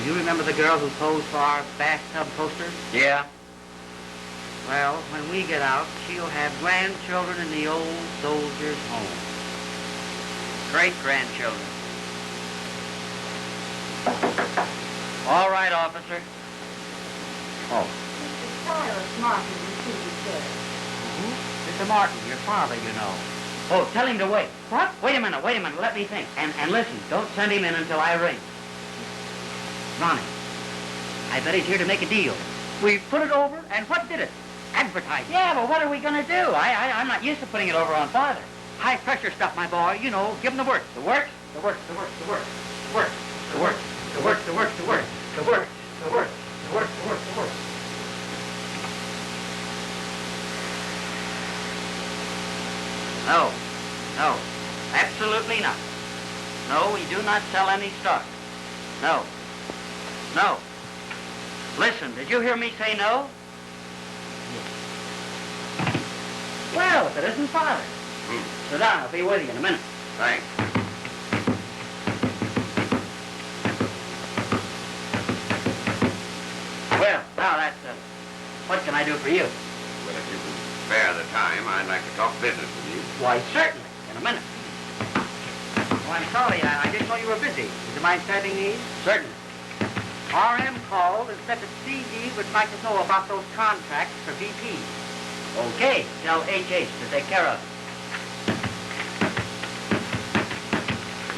You remember the girl who posed for our bathtub posters? Yeah. Well, when we get out, she'll have grandchildren in the old soldier's home. Great-grandchildren. All right, officer. Oh. Mr. Silas Martin received sir. Mr. Martin, your father, you know. Oh, tell him to wait. What? Wait a minute, let me think. And listen, don't send him in until I ring. Ronnie, I bet he's here to make a deal. We put it over, and what did it? Advertising. Yeah, but what are we going to do? I'm not used to putting it over on father. High-pressure stuff, my boy. You know, give him the works. The works? The works, the works, the works. The works, the works, the works, the works, the works, the works, the works, the works, the works, the works. No, no, absolutely not. No, we do not sell any stock. No, no. Listen, did you hear me say no? Well, if it isn't father. Sit down, I'll be with you in a minute. Thanks. Well, now that's, what can I do for you? Well, if you can spare the time, I'd like to talk business with you. Why, certainly, in a minute. Oh, I'm sorry, I didn't know you were busy. Would you mind setting these? Certainly. RM called and said that CD would like to know about those contracts for BP. Okay, tell HH to take care of it.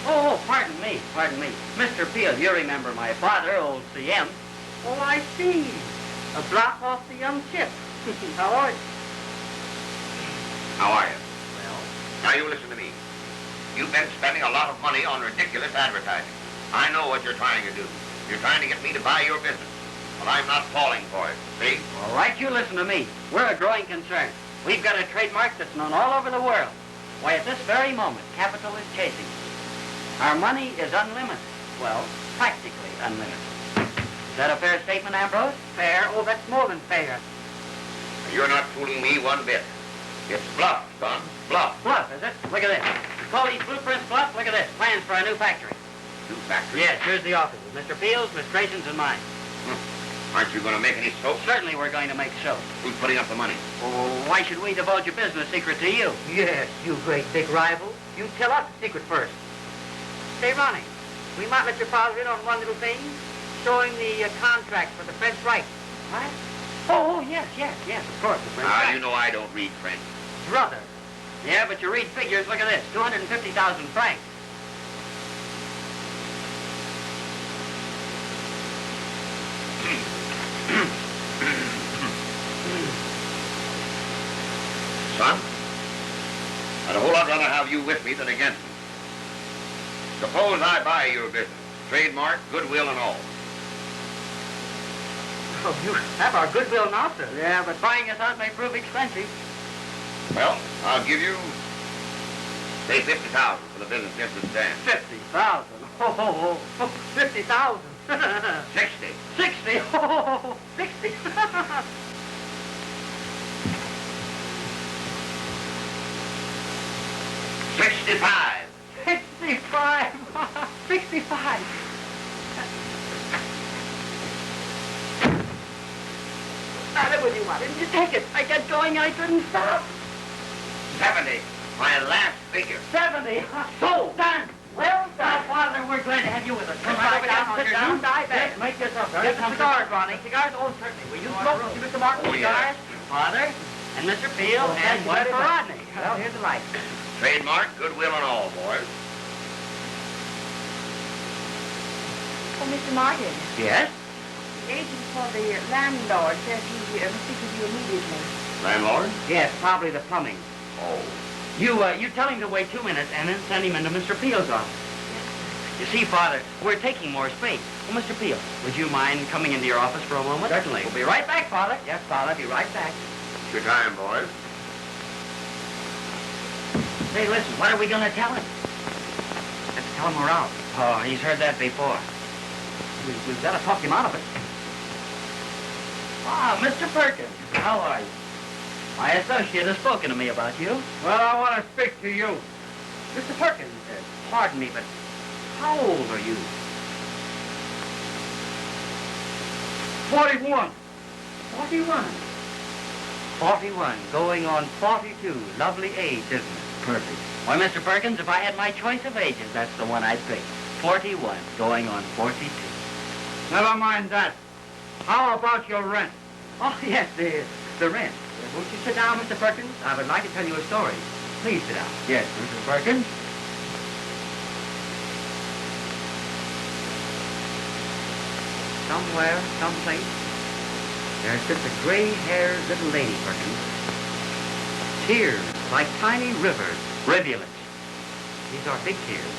Oh, pardon me. Mr. Peel, you remember my father, old CM. Oh, I see. A block off the young chip. How are you? How are you? Well, Now, you listen to me. You've been spending a lot of money on ridiculous advertising. I know what you're trying to do. You're trying to get me to buy your business. But I'm not falling for it, see? all right, you listen to me. We're a growing concern. We've got a trademark that's known all over the world. Why, at this very moment, capital is chasing us. Our money is unlimited. Well, practically unlimited. Is that a fair statement, Ambrose? Fair? Oh, that's more than fair. You're not fooling me one bit. It's bluff, son. Bluff. Bluff, is it? Look at this. You call these blueprints bluff? Look at this. Plans for a new factory. New factory? Yes, here's the office. Mr. Peel's, Miss Grayson's, and mine. Aren't you going to make any soap? Certainly we're going to make soap. Who's putting up the money? Oh, why should we divulge a business secret to you? Yes, you great big rival. You tell us the secret first. Say, Ronnie, we might let your father in on one little thing, showing the contract for the French right. What? Oh, yes, of course, the French right. You know I don't read French. Brother. Yeah, but you read figures. Look at this, 250,000 francs. Son, I'd a whole lot rather have you with me than against me. Suppose I buy your business, trademark, goodwill, and all. Oh, you have our goodwill now, sir. Yeah, but buying us out may prove expensive. Well, I'll give you, say, 50,000 for the business just as it stands. 50,000? Oh, 50,000. 60. 60? Oh, 60. 65. 65. 65. Now, that was you, why didn't you take it? I got going, I couldn't stop. 70. My last figure. 70. So, done. Well done. Father, we're glad to have you with us. Come right down on your new die bed. Make yourself very comfortable. Get the cigars, Ronnie. Cigars? Oh, certainly. Will you smoke, Mr. Martin? Oh, cigars? yes. Father, and Mr. Peel, and one for Rodney. Well, here's the light. Trademark, goodwill, and all, boys. Oh, Mr. Martin, Yes? the agent for the landlord says he will speak with you immediately. Landlord? Yes, probably the plumbing. Oh. You tell him to wait 2 minutes and then send him into Mr. Peel's office. You see, Father, we're taking more space. Well, Mr. Peel, would you mind coming into your office for a moment? Certainly. We'll be right back, Father. Yes, Father, be right back. Good time, boys. Say, listen, what are we going to tell him? Let's tell him we're out. Oh, he's heard that before. We've got to talk him out of it. Ah, Mr. Perkins, how are you? My associate has spoken to me about you. Well, I want to speak to you. Mr. Perkins, pardon me, but how old are you? 41. 41. 41, going on 42. Lovely age, isn't it? Perfect. Why, Mr. Perkins, if I had my choice of ages, that's the one I'd pick. 41, going on 42. Never mind that. How about your rent? Oh, yes, the rent. Won't you sit down, Mr. Perkins? I would like to tell you a story. Please sit down. Yes, Mr. Perkins. Somewhere, someplace, there sits a gray-haired little lady, Perkins. Tears like tiny rivers, rivulets. These are big tears.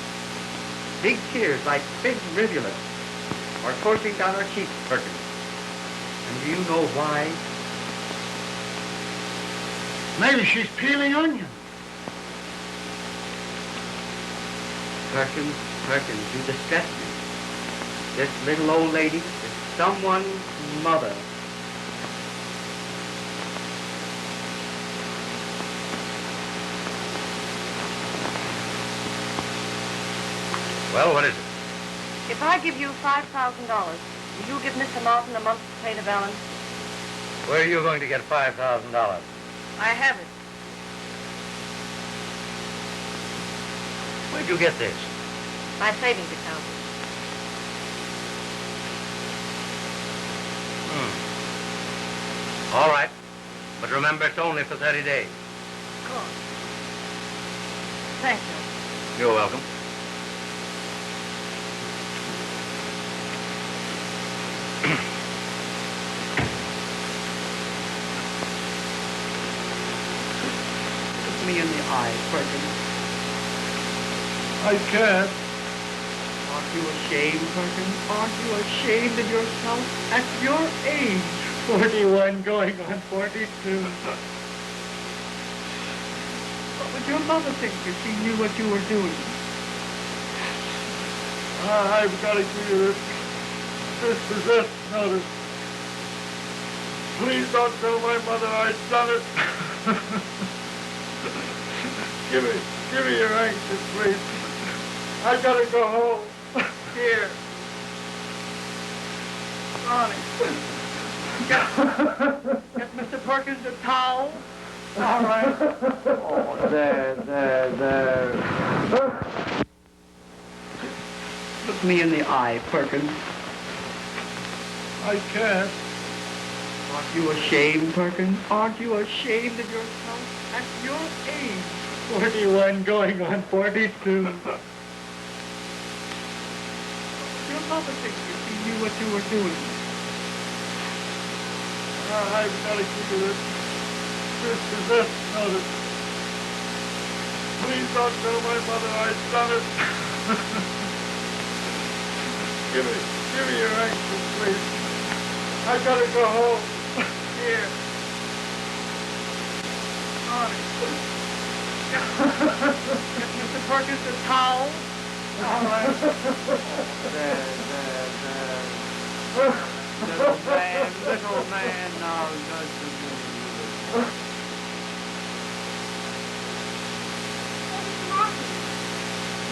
Big tears like big rivulets are coursing down her cheeks, Perkins. And do you know why? Maybe she's peeling onions. Perkins, you distress me. This little old lady is someone's mother. Well, what is it? If I give you $5,000, will you give Mr. Martin a month to pay the balance? Where are you going to get $5,000? I have it. Where'd you get this? My savings account. All right. But remember, it's only for 30 days. Of course. Thank you. You're welcome. Look me in the eye, Perkins. I can't. Aren't you ashamed, Perkins? Aren't you ashamed of yourself at your age? 41 going on 42. What would your mother think if she knew what you were doing? I've got to give you this possessed notice. Please don't tell my mother I've done it. give me your anxious, please. I gotta go home. Here. Ronnie. Get Mr. Perkins a towel. All right. Oh, there. Look me in the eye, Perkins. I can't. Aren't you ashamed, Perkins? Aren't you ashamed of yourself at your age? 41 going on 42. Your mother thinks if she knew what you were doing. I've got to give you this possessed notice. Please don't tell my mother I've done it. give me your anxious, please. I gotta go home. Here. Ronnie. Get Mr. Perkins a towel. All right. There. Little man, now just a minute.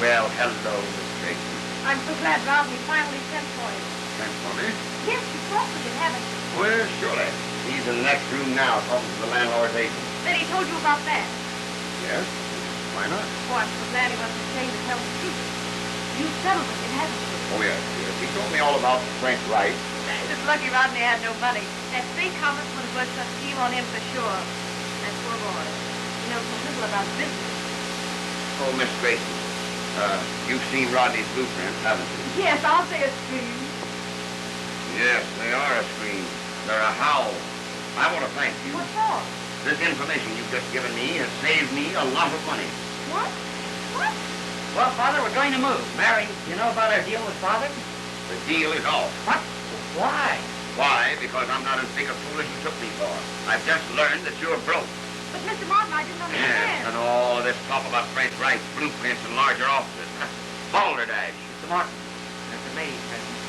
Well, hello, Miss Tracy. I'm so glad Rodney finally sent for you. Thanks for me. Yes, you spoke with him, haven't you? Well, surely. He's in the next room now talking to the landlord's agent. Then he told you about that. Yes? Why not? Oh, I'm so glad he wasn't ashamed to tell the truth. You settled with him, haven't you? Oh, yes. He told me all about Frank Wright. It's lucky Rodney had no money. That fake congressman was a scheme on him for sure. That poor boy. He knows so little about business. Oh, Miss Grayson, you've seen Rodney's blueprints, haven't you? Yes, I'll say a scream. Yes, they are a scream. They're a howl. I want to thank you. What for? This information you've just given me has saved me a lot of money. What? What? Well, Father, we're going to move. Mary, you know about our deal with Father? The deal is off. What? Why? Why? Because I'm not as big a fool as you took me for. I've just learned that you're broke. But Mr. Martin, I didn't Yes, understand. and all this talk about Frank Wright's blueprints and larger offices. Balderdash. Mr. Martin, there's a lady present.